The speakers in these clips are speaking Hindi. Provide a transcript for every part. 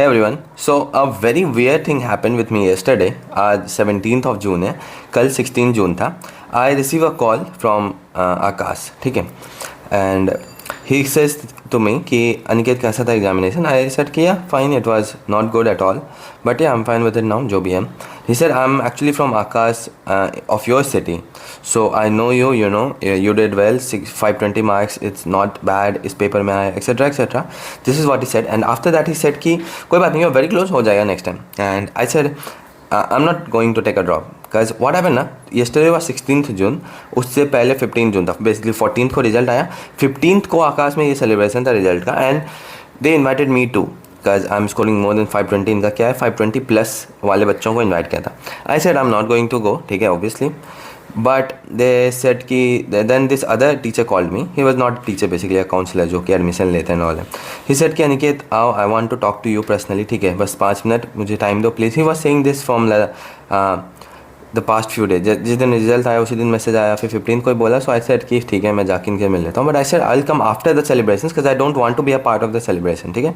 Hey everyone. So a very weird thing happened with me yesterday. आज 17th of June है, कल 16 जून था. I receive a call from आकाश, ठीक है, and he says to me कि अनिकेत कैसा था एग्जामिनेशन. I said कि yeah fine, it was not good at all, but yeah I'm fine with it now, जो भी है. He said I'm actually from Akash of your city, so I know you, you know you did well, 520 marks, it's not bad, इस पेपर में आया etc etc. This is what he said, and after that he said कि कोई बात नहीं, you're very close, हो जाएगा next time. And I said I'm not going to take a drop because what happened ना, yesterday was 16th June, उससे पहले 15 जून था. बेसिकली 14th को रिजल्ट आया, 15th को आकाश में ये सेलिब्रेशन था रिजल्ट का, and they invited me to because I am scoring more than 520. इनका क्या है, 520 प्लस वाले बच्चों को इन्वाइट किया था. I said I am not going to go, ठीक है ऑब्वियसली, बट दे सेड कि then this other teacher called me. He was not teacher, basically a counsellor जो कि एडमिशन लेते हैं ऑल. ही सेड कि अनिकेत आओ, I want to talk to you personally, ठीक है, बस 5 मिनट मुझे टाइम दो please. He was saying this from the past few days. जिस दिन रिजल्ट आया उसी दिन मैसेज आया, फिर 15 को ही बोला. सो आई सेड कि ठीक है मैं जाके इनके मिल लेता हूँ, but I said I will come after the celebration because I don't want to be a part of the celebration, ठीक है.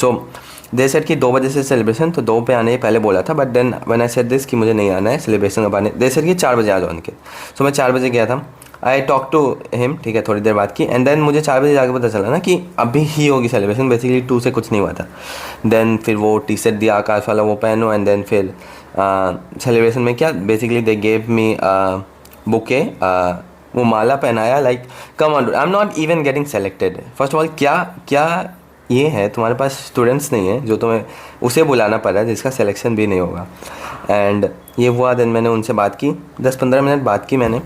सो दे सेड कि 2 बजे से सेलिब्रेशन, तो 2 पे आने ही पहले बोला था, but then when I said this कि मुझे नहीं आना है सेलिब्रेशन के बाद, दे सेड कि 4 बजे आ जाओ उनके. सो मैं 4 बजे गया था. आई टॉक टू हिम, ठीक है, थोड़ी देर बात की, एंड देन मुझे 4 बजे जाकर पता चला ना कि अभी ही होगी सेलिब्रेशन. बेसिकली 2 से कुछ नहीं हुआ था. देन फिर वो टी शर्ट दिया आकाश वाला, वो पहनो, एंड देन फिर सेलिब्रेशन में क्या, basically they gave me bouquet, वो माला पहनाया. Like come on, I am not even getting selected. First of all क्या ये है, तुम्हारे पास स्टूडेंट्स नहीं है जो तुम्हें उसे बुलाना पड़ रहा है जिसका सिलेक्शन भी नहीं होगा. एंड ये हुआ. देन मैंने उनसे बात की, 10-15 मिनट बात की मैंने.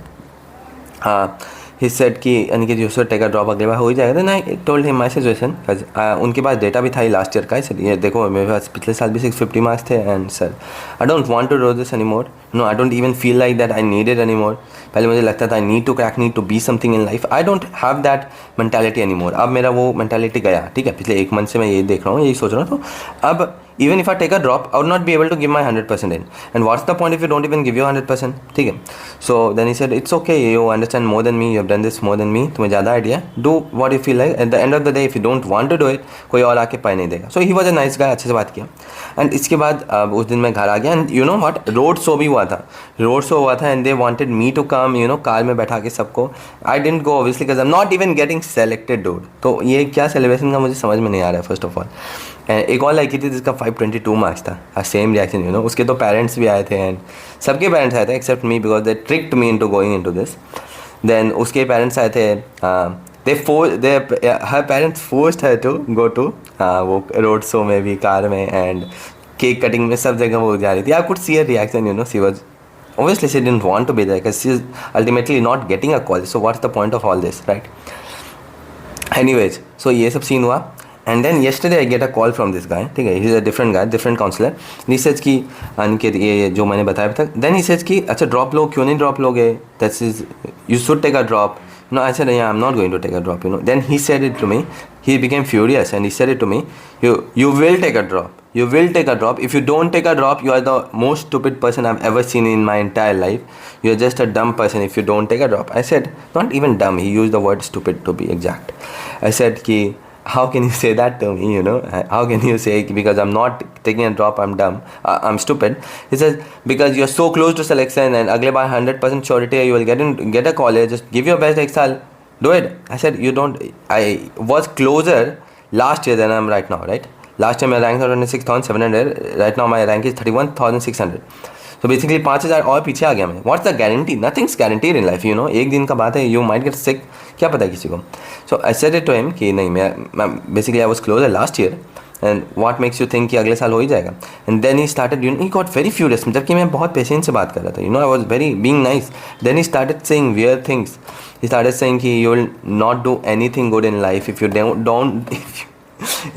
ही सेड कि Aniket you should take a drop, अगली बार हो ही जाएगा. Then I told him my situation. उनके पास डेटा भी था ही लास्ट ईयर का. ये देखो मेरे पास पिछले साल भी 650 मार्क्स थे, and sir I don't want to do this any more. No, I don't even feel like that I need it any more. पहले मुझे लगता था I need to crack, need to be something in life. I don't have that mentality any more. अब मेरा वो मेंटालिटी गया, ठीक है. पिछले 1 मंथ से मैं यही देख रहा हूँ, यही सोच रहा हूँ. तो अब even if I take a drop, I would not be able to give my 100% in. And what's the point if you don't even give your 100%? ठीक है. So then he said, it's okay, you understand more than me, you have done this more than me, तुम्हें ज़्यादा idea, do what you feel like. At the end of the day, if you don't want to do it, कोई और आके पाई नहीं देगा. So he was a nice guy, अच्छे से बात किया. And इसके बाद उस दिन मैं घर आ गया, and you know what, road show भी हुआ था. road show हुआ था, and they wanted me to come, you know, car में बैठा के सबको. I didn't go obviously because I'm not even getting selected, dude. तो ये क्या सेलिब्रेशन का मुझे समझ में नहीं आ रहा है फर्स्ट ऑफ ऑल. एक और लड़की थी जिसका 522 मार्क्स था. Same reaction, you know. उसके तो पेरेंट्स भी आए थे, एंड सबके पेरेंट्स आए थे except me because they tricked me into going into this. Then उसके पेरेंट्स आए थे. Her parents forced her to go to वो रोड शो में भी, कार में, एंड केक कटिंग में, सब जगह वो जा रही थी. I could see a reaction, you know. She was obviously she didn't want to be there because she is ultimately not getting a call. So what's the point of all this, right? Anyways, so ये सब सीन हुआ. And then yesterday I get a call from this guy, ठीक है. He's a different guy, different counselor. He says कि अनिकेत ये जो मैंने बताया था. Then he says कि अच्छा ड्रॉप लो, क्यों नहीं ड्रॉप लोगे, that is you should take a drop. No, I said yeah, I'm not going to take a drop, you know. Then he said it to me. He became furious and he said it to me. You will take a drop. You will take a drop. If you don't take a drop, you are the most stupid person I've ever seen in my entire life. You're just a dumb person if you don't take a drop. I said, not even dumb. He used the word stupid to be exact. I said कि how can you say that to me, you know? How can you say because I'm not taking a drop I'm dumb, I'm stupid? He says because you're so close to selection and अगले बार 100% surety you will get a college, just give your best एक साल, do it. I said you don't. I was closer last year than I'm right now, right? Last year my rank was 26,700. Right now my rank is 31,600. So basically 5,000 और पीछे आ गया मैं. What's the guarantee? Nothing's guaranteed in life, you know. एक दिन का बात है, you might get sick, क्या पता है किसी को. So I said it to him कि नहीं, मैं basically I was closer last year and what makes you think कि अगले साल हो ही जाएगा. And then he started, you know, he got very furious. जबकि मैं बहुत पेशेंस से बात कर रहा था, you know, I was very being nice. Then he started saying weird things. He started saying कि you will not do anything good in life if you don't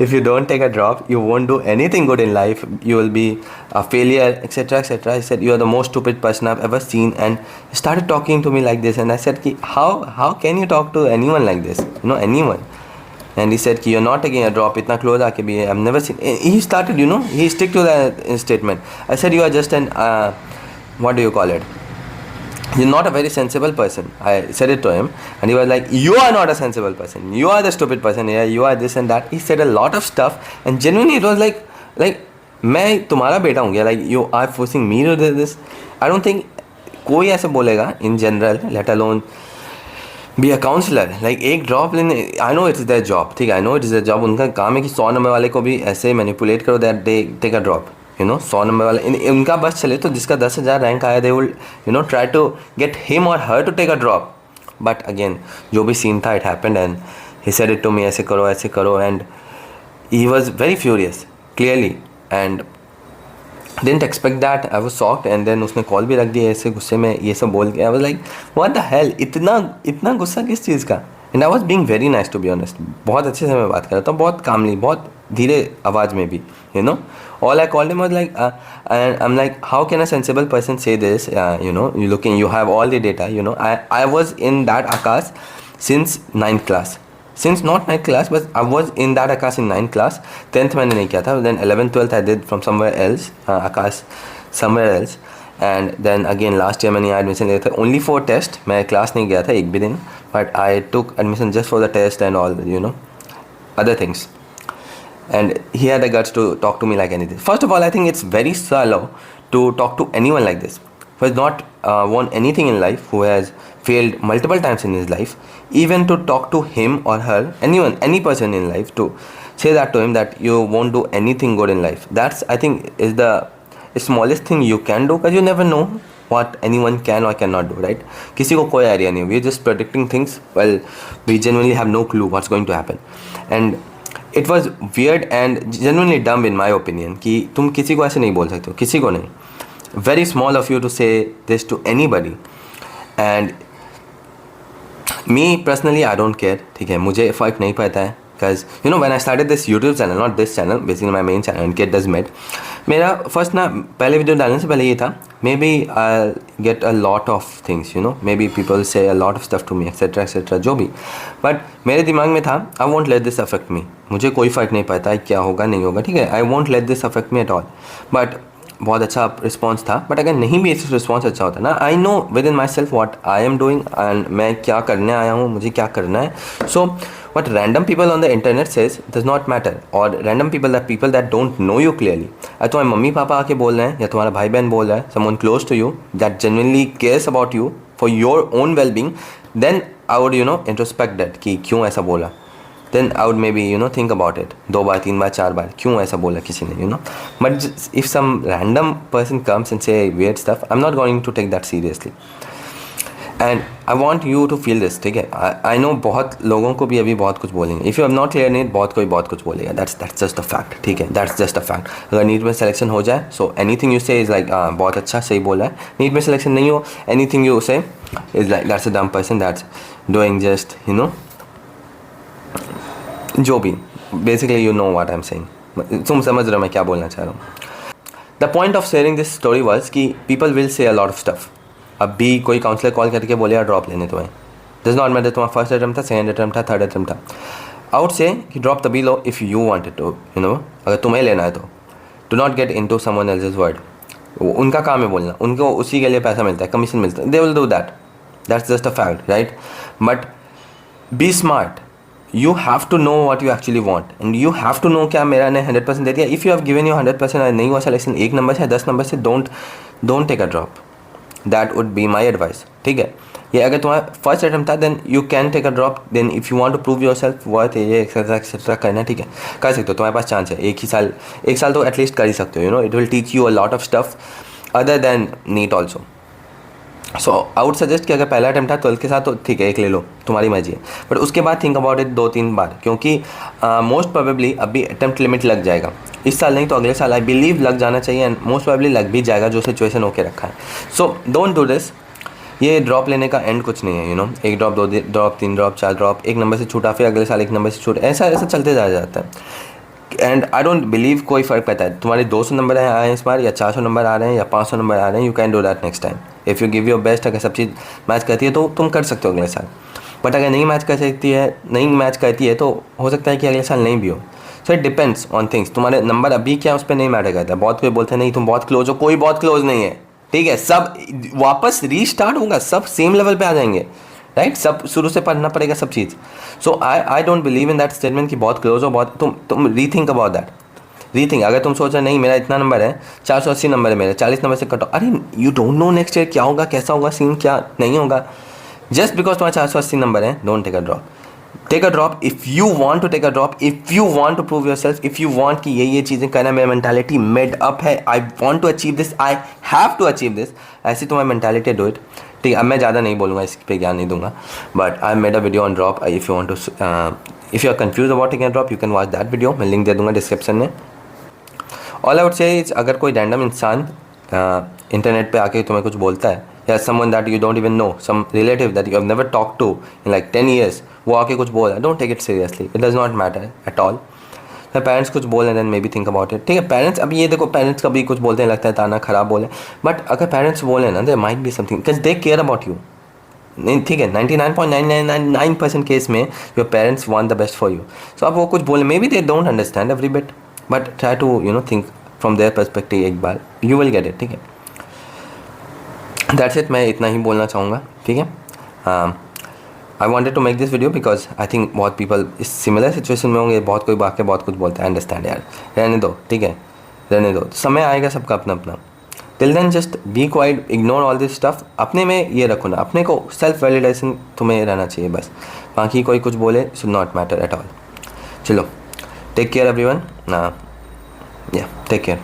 if you don't take a drop, you won't do anything good in life, you will be a failure, etc etc. I said you are the most stupid person I've ever seen, and he started talking to me like this. And I said ki, how can you talk to anyone like this, you know, anyone? And he said ki, you're not taking a drop, itna close aake bhi I've never seen. He started, you know, he stick to that statement. I said you are just an what do you call it, you're not a very sensible person. I said it to him and he was like, you are not a sensible person, you are the stupid person here, you are this and that. He said a lot of stuff and genuinely it was like like मैं तुम्हारा बेटा हूँ क्या? Like you are forcing me to do this? I don't think कोई ऐसे बोलेगा in general, let alone be a counsellor. Like एक ड्रॉप लेने, I know it is their job, ठीक है, I know it is their job, उनका काम है कि 100 नंबर वाले को भी ऐसे मैनिपुलेट करो that they take a drop, you know. 100 number वाले उनका बस चले तो जिसका 10,000 रैंक आया, they will you know try to get him और her to take a drop. But again जो भी सीन था, it happened and he said it to me, ऐसे करो, and he was very furious clearly and didn't expect that. I was shocked and then उसने कॉल भी रख दिया ऐसे गुस्से में, ये सब बोल के। I was like what the hell, इतना गुस्सा किस चीज़ का? And I was being very nice to be honest, बहुत अच्छे से मैं बात कर रहा था, बहुत कामली, बहुत धीरे आवाज़ में भी, you know. All I called him was like, and I am like how can a sensible person say this, you know, you looking, you have all the data, you know. I was in that Aakash since 9th class, since not 9th class but I was in that Akash in 9th class. 10th मैंने नहीं किया था, then 11th 12th I did from somewhere else, Akash somewhere else, and then again last year मैंने यहाँ एडमिशन लिया था only for test, मैं क्लास नहीं गया था एक भी दिन, but I took admission just for the test and all, you know, other things. And he had the guts to talk to me like anything. First of all, I think it's very shallow to talk to anyone like this who has not won anything in life, who has failed multiple times in his life. Even to talk to him or her, anyone, any person in life, to say that to him that you won't do anything good in life, that's, I think, is the smallest thing you can do, because you never know what anyone can or cannot do, right? किसी को कोई आइडिया नहीं, we're just predicting things, well, we genuinely have no clue what's going to happen. And it was weird and genuinely dumb in my opinion कि तुम किसी को ऐसे नहीं बोल सकते हो, किसी को नहीं. Very small of you to say this to anybody. And me personally, I don't care, ठीक है, मुझे फ़र्क नहीं पड़ता है, because you know when I started this YouTube channel, not this channel, basically my main channel, Kid Does Med, मेरा फर्स्ट ना पहले वीडियो डालने से पहले ये था, maybe I get a lot of things, you know, maybe people say a lot of stuff to me, etcetera जो भी, बट मेरे दिमाग में था I want let this affect me, मुझे कोई फ़र्क नहीं पड़ता है क्या होगा नहीं होगा, ठीक है, आई want let this affect me at all. But बहुत अच्छा रिस्पॉन्स था, बट अगर नहीं भी रिस्पॉन्स अच्छा होता ना, I know within myself what I am doing and मैं क्या करने आया हूँ, मुझे क्या करना है. So what random people on the internet says does not matter, और random people that don't know you clearly, अगर तुम्हारे मम्मी पापा आके बोल रहे हैं या तुम्हारा भाई बहन बोल रहा है, someone close to you that genuinely cares about you for your own well being, then I would you know introspect that कि क्यों ऐसा बोला. Then I would maybe, you know, think about it 2 बार 3 बार 4 बार क्यों ऐसा बोला किसी ने, you know. But if some random person comes and say weird stuff, I'm not going to take that seriously. And I want you to feel this, ठीक है. I know बहुत लोगों को भी अभी बहुत कुछ बोलेंगे. If you have not cleared NEET, बहुत कुछ बोलेगा. That's just a fact, ठीक है. That's just a fact. अगर NEET में सिलेक्शन हो जाए, so anything you say is like बहुत अच्छा सही बोला है. NEET में सिलेक्शन नहीं हो, anything you say is like that's a dumb person that's doing just, you know, जो भी, basically you know what I am saying, तुम समझ रहे हो मैं क्या बोलना चाह रहा हूँ. The point of sharing this story was कि people will say a lot of stuff. अब भी कोई काउंसलर कॉल करके बोले यार ड्रॉप लेने तुम्हें, डज नॉट मैटर तुम्हारा फर्स्ट अटेम्प्ट था, सेकंड अटेम्प्ट था, थर्ड अटेम्प्ट था, आउट से कि ड्रॉप तभी लो if you wanted to, you know, अगर तुम्हें लेना है तो. Do not get into someone else's word. उनका काम है बोलना, उनको उसी के लिए पैसा मिलता है, कमीशन मिलता है, they will do that, that's just a fact, right. But be smart. You have to know what you actually want and you have to know क्या मेरा ने 100% दे दिया. If you have given you 100% और नहीं हुआ सिलेक्शन 1 नंबर से 10 नंबर से, don't take a drop. That would be my advice, ठीक है. ये अगर तुम्हारा फर्स्ट अटेम्प्ट था then you can take a drop. Then if you want to prove yourself worth ये एक्सेट्रा करना, ठीक है, कर सकते हो, तुम्हारे पास चांस है. एक साल तो एटलीस्ट कर ही सकते हो, you know. It will teach you a lot of stuff other than NEET also. So I would suggest कि अगर पहला अटेम्प्ट था 12 के साथ तो ठीक है, एक ले लो, तुम्हारी मर्जी है. बट उसके बाद थिंक अबाउट इट 2-3 बार, क्योंकि मोस्ट प्रोबेबली अभी अटेम्प्ट लिमिट लग जाएगा. इस साल नहीं तो अगले साल आई बिलीव लग जाना चाहिए, एंड मोस्ट प्रोबेबली लग भी जाएगा जो सिचुएशन होके रखा है. So don't do this. ये ड्रॉप लेने का एंड कुछ नहीं है, you know. 1 drop 2 drop 3 drop 4 drop, 1 number से छूटा, फिर अगले साल 1 नंबर से छूट, ऐसा चलते जाता है. एंड आई डोंट बिलीव कोई फ़र्क पड़ता है तुम्हारे 200 नंबर आए हैं इस बार या 400 नंबर आ रहे हैं या 500 नंबर आ रहे हैं. You can do that next time if you give your best. अगर सब चीज़ मैच करती है तो तुम कर सकते हो अगले साल. बट अगर नहीं मैच करती है तो हो सकता है कि अगले साल नहीं भी हो. So it depends on things. तुम्हारे नंबर अभी क्या उस पर नहीं मैटर करता. बहुत कोई बोलते हैं नहीं तुम बहुत क्लोज हो, कोई बहुत क्लोज नहीं है, ठीक है. सब वापस रीस्टार्ट होगा, सब सेम लेवल पे आ जाएंगे, राइट. सब शुरू से पढ़ना पड़ेगा सब चीज़. So I don't believe in that statement कि बहुत क्लोज हो, बहुत तुम रीथिंक अबाउट दैट. रीथिंक, अगर तुम सोच रहे नहीं मेरा इतना नंबर है, 480 नंबर है मेरे, 40 नंबर से कट ऑफ, अरे you don't know next year क्या होगा, कैसा होगा सीन, क्या नहीं होगा. जस्ट बिकॉज तुम्हारा 480 नंबर है, don't take a drop. Take a drop if you want to take a drop, if you want to prove yourself, if you want कि ये चीज़ें करना, मेरा मेंटालिटी मेड अप है, I want to achieve this, I have to achieve this, ऐसी तुम्हारी मेंटालिटी, डू इट. ठीक है, अब मैं ज़्यादा नहीं बोलूँगा, इस पे ज्ञान नहीं दूंगा, but I made a video on drop. If you want to, if you are confused about taking a drop, you can watch that video, मैं लिंक दे दूँगा डिस्क्रिप्शन में. All I would say is, अगर कोई रैंडम इंसान इंटरनेट पे आके तुम्हें कुछ बोलता है, या someone that you don't even know, some relative that you have never talk to in like 10 years, वो आके कुछ बोल रहा है, don't take it seriously, it does not matter at all. Parents कुछ बोल रहे हैं, maybe think about it. ठीक है, पेरेंट्स, अभी ये देखो, पेरेंट्स कभी कुछ बोलते हैं, लगता है ताना खराब बोले, बट अगर पेरेंट्स बोले ना, there might be something, because they care about you. नहीं, ठीक है, 99.9999% केस में your parents want the best for you. So अब वो कुछ बोले, maybe they don't understand every bit, but try to think from their perspective एक बार, यू विल गेट इट. ठीक है, दैट्स इट, मैं इतना ही बोलना चाहूँगा. ठीक है, I wanted to make this video because I think बहुत पीपल इस सिमिलर सिचुएशन में होंगे, बहुत कोई बाकी बहुत कुछ बोलता है, अंडरस्टैंड यार, रहने दो. ठीक है, रहने दो, समय आएगा सबका अपना अपना. Till then just be quiet, ignore all this stuff. अपने में ये रखो ना, अपने को सेल्फ वैलिडेशन तुम्हें रहना चाहिए बस, बाकी कोई कुछ बोले should not matter at all. चलो, टेक केयर एवरीवन, या टेक केयर.